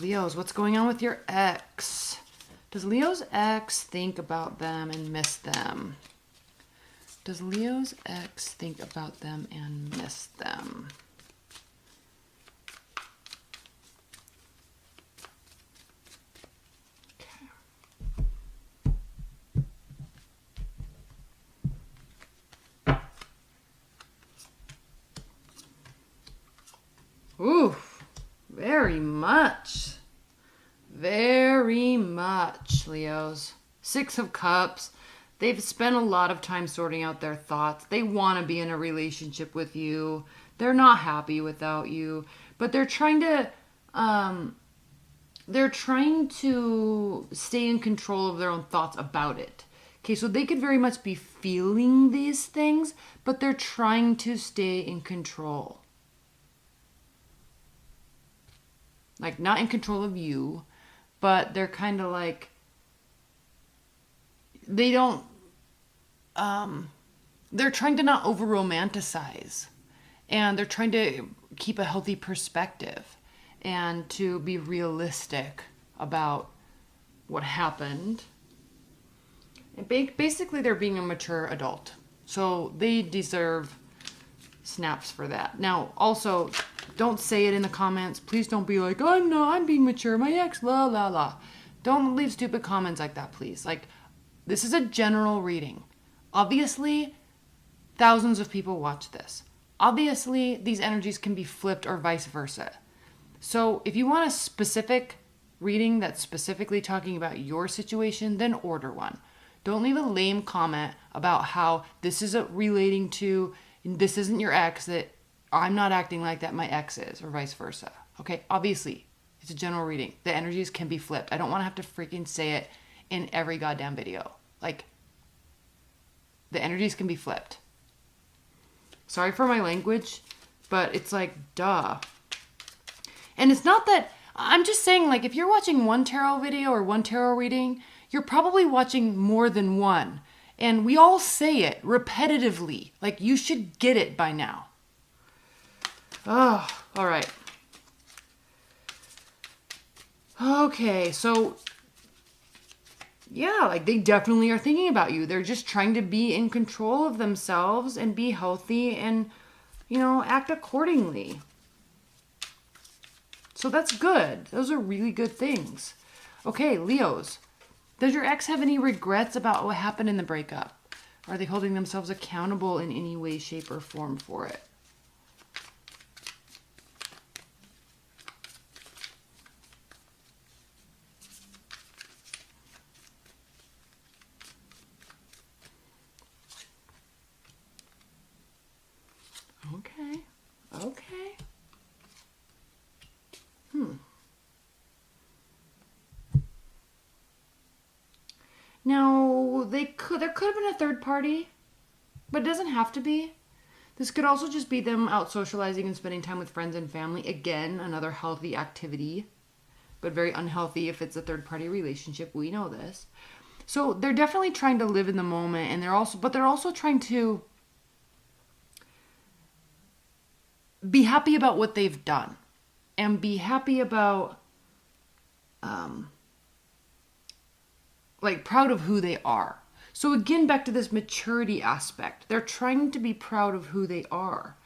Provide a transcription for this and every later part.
Leos, what's going on with your ex? Does Leo's ex think about them and miss them? Does Leo's ex think about them and miss them? Ooh, very much. Very much, Leos. Six of Cups. They've spent a lot of time sorting out their thoughts. They want to be in a relationship with you. They're not happy without you, but they're trying to stay in control of their own thoughts about it. Okay, so they could very much be feeling these things, but they're trying to stay in control. Like, not in control of you, but they're kind of like, they don't, they're trying to not over romanticize, and they're trying to keep a healthy perspective and to be realistic about what happened. And basically they're being a mature adult, so they deserve snaps for that. Now, also, don't say it in the comments. Please don't be like, oh no, I'm being mature, my ex, la la la. Don't leave stupid comments like that, please. Like, this is a general reading. Obviously, thousands of people watch this. Obviously, these energies can be flipped or vice versa. So if you want a specific reading that's specifically talking about your situation, then order one. Don't leave a lame comment about how this is relating to, this isn't your ex, that I'm not acting like that my ex is, or vice versa. Okay, obviously, it's a general reading. The energies can be flipped. I don't want to have to freaking say it in every goddamn video. Like, the energies can be flipped. Sorry for my language, but it's like, duh. And it's not that, I'm just saying, like, if you're watching one tarot video or one tarot reading, you're probably watching more than one. And we all say it repetitively. Like, you should get it by now. Oh, all right. Okay, so yeah, like, they definitely are thinking about you. They're just trying to be in control of themselves and be healthy and, you know, act accordingly. So that's good. Those are really good things. Okay, Leos, does your ex have any regrets about what happened in the breakup? Are they holding themselves accountable in any way, shape, or form for it? Okay. Okay. Now, there could have been a third party, but it doesn't have to be. This could also just be them out socializing and spending time with friends and family. Again, another healthy activity, but very unhealthy if it's a third party relationship. We know this. So they're definitely trying to live in the moment, and they're also trying to be happy about what they've done and be happy about, like, proud of who they are. So again, back to this maturity aspect. They're trying to be proud of who they are.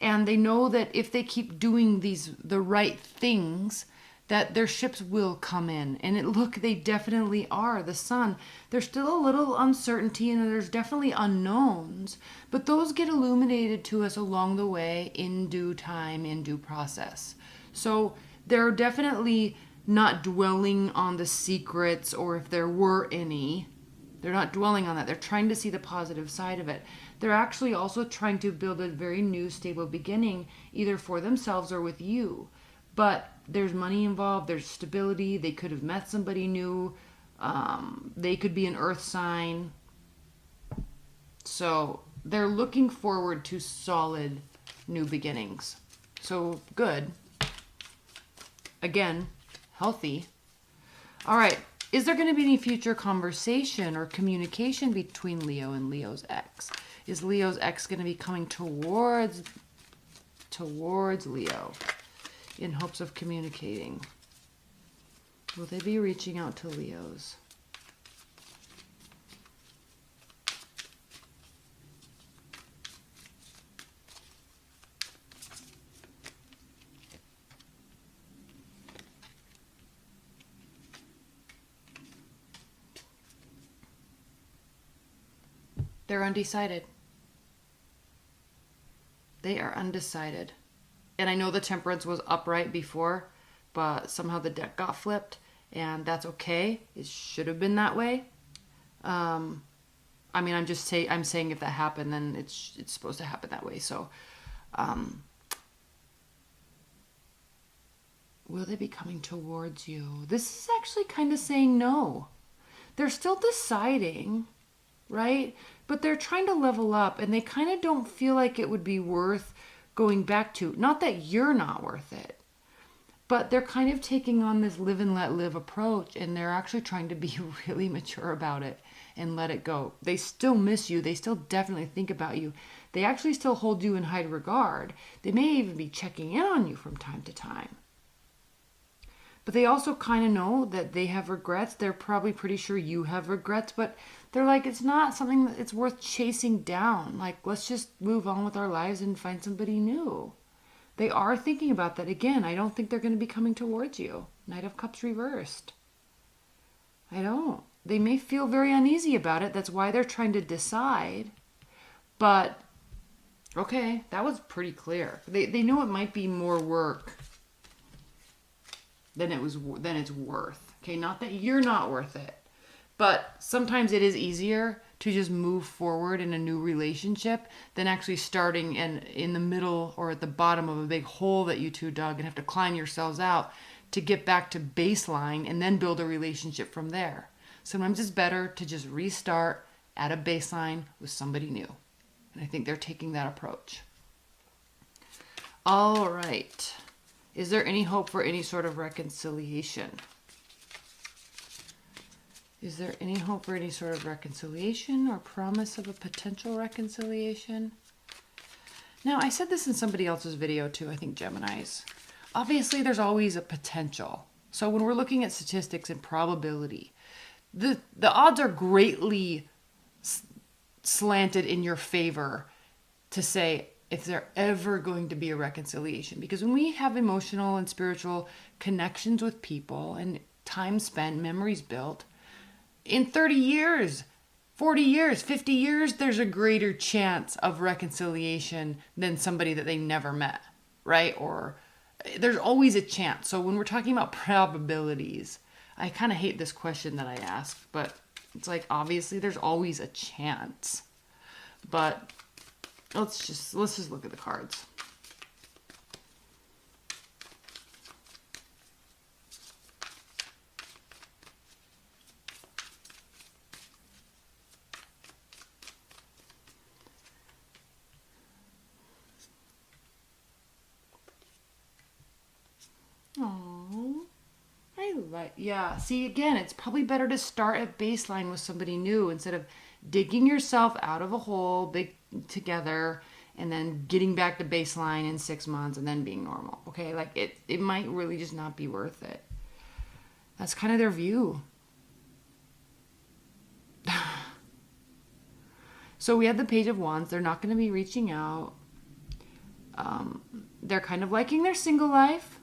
And they know that if they keep doing the right things, that their ships will come in. And they definitely are. The Sun, there's still a little uncertainty and there's definitely unknowns, but those get illuminated to us along the way in due time, in due process. So they're definitely not dwelling on the secrets, or if there were any, they're not dwelling on that. They're trying to see the positive side of it. They're actually also trying to build a very new, stable beginning, either for themselves or with you. But there's money involved, there's stability, they could have met somebody new, they could be an earth sign. So they're looking forward to solid new beginnings. So good. Again, healthy. All right. Is there going to be any future conversation or communication between Leo and Leo's ex? Is Leo's ex going to be coming towards Leo in hopes of communicating? Will they be reaching out to Leos? They're undecided. They are undecided. And I know the Temperance was upright before, but somehow the deck got flipped, and that's okay. It should have been that way. I mean, I'm saying if that happened, then it's supposed to happen that way. So, will they be coming towards you? This is actually kind of saying no. They're still deciding, right? But they're trying to level up, and they kind of don't feel like it would be worth going back to. Not that you're not worth it, but they're kind of taking on this live and let live approach, and they're actually trying to be really mature about it and let it go. They still miss you. They still definitely think about you. They actually still hold you in high regard. They may even be checking in on you from time to time. But they also kind of know that they have regrets. They're probably pretty sure you have regrets, but they're like, it's not something that it's worth chasing down. Like, let's just move on with our lives and find somebody new. They are thinking about that. Again, I don't think they're going to be coming towards you. Knight of Cups reversed. I don't. They may feel very uneasy about it. That's why they're trying to decide. But, okay, that was pretty clear. They know it might be more work than it's worth. Okay, not that you're not worth it, but sometimes it is easier to just move forward in a new relationship than actually starting in the middle or at the bottom of a big hole that you two dug and have to climb yourselves out to get back to baseline and then build a relationship from there. Sometimes it's better to just restart at a baseline with somebody new. And I think they're taking that approach. All right. Is there any hope for any sort of reconciliation? Is there any hope for any sort of reconciliation or promise of a potential reconciliation? Now, I said this in somebody else's video too, I think Gemini's. Obviously, there's always a potential. So when we're looking at statistics and probability, the odds are greatly slanted in your favor to say, if there ever going to be a reconciliation. Because when we have emotional and spiritual connections with people and time spent, memories built, in 30 years, 40 years, 50 years, there's a greater chance of reconciliation than somebody that they never met, right? Or there's always a chance. So when we're talking about probabilities, I kind of hate this question that I ask, but it's like, obviously there's always a chance. But let's just look at the cards. Oh, yeah. See, again, it's probably better to start at baseline with somebody new instead of digging yourself out of a hole big together and then getting back to baseline in 6 months and then being normal. Okay, like it might really just not be worth it. That's kind of their view. So we have the Page of Wands. They're not going to be reaching out. They're kind of liking their single life.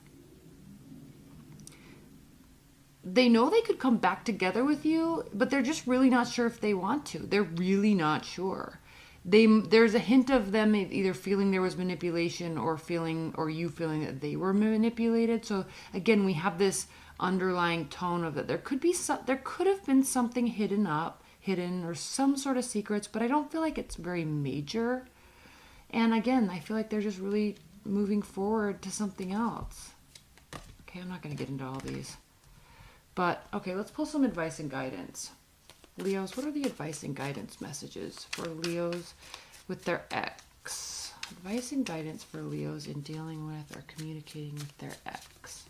They know they could come back together with you, but they're just really not sure if they want to. They're really not sure. There's a hint of them either feeling there was manipulation or you feeling that they were manipulated. So again, we have this underlying tone of that there could have been something hidden or some sort of secrets, but I don't feel like it's very major. And again, I feel like they're just really moving forward to something else. Okay, I'm not going to get into all these. But, okay, let's pull some advice and guidance. Leos, what are the advice and guidance messages for Leos with their ex? Advice and guidance for Leos in dealing with or communicating with their ex.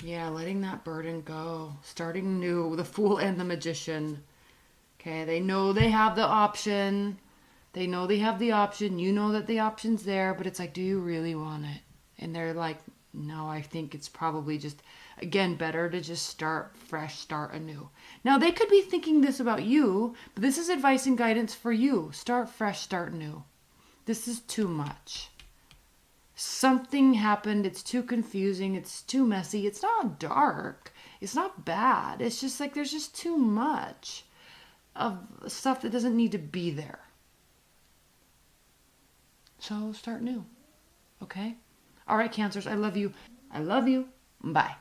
Yeah, letting that burden go. Starting new. The Fool and the Magician. Okay, they know they have the option. They know they have the option. You know that the option's there, but it's like, do you really want it? And they're like, no, I think it's probably just, again, better to just start fresh, start anew. Now, they could be thinking this about you, but this is advice and guidance for you. Start fresh, start new. This is too much. Something happened. It's too confusing. It's too messy. It's not dark. It's not bad. It's just like there's just too much of stuff that doesn't need to be there. So start new. Okay? All right, Cancers. I love you. I love you. Bye.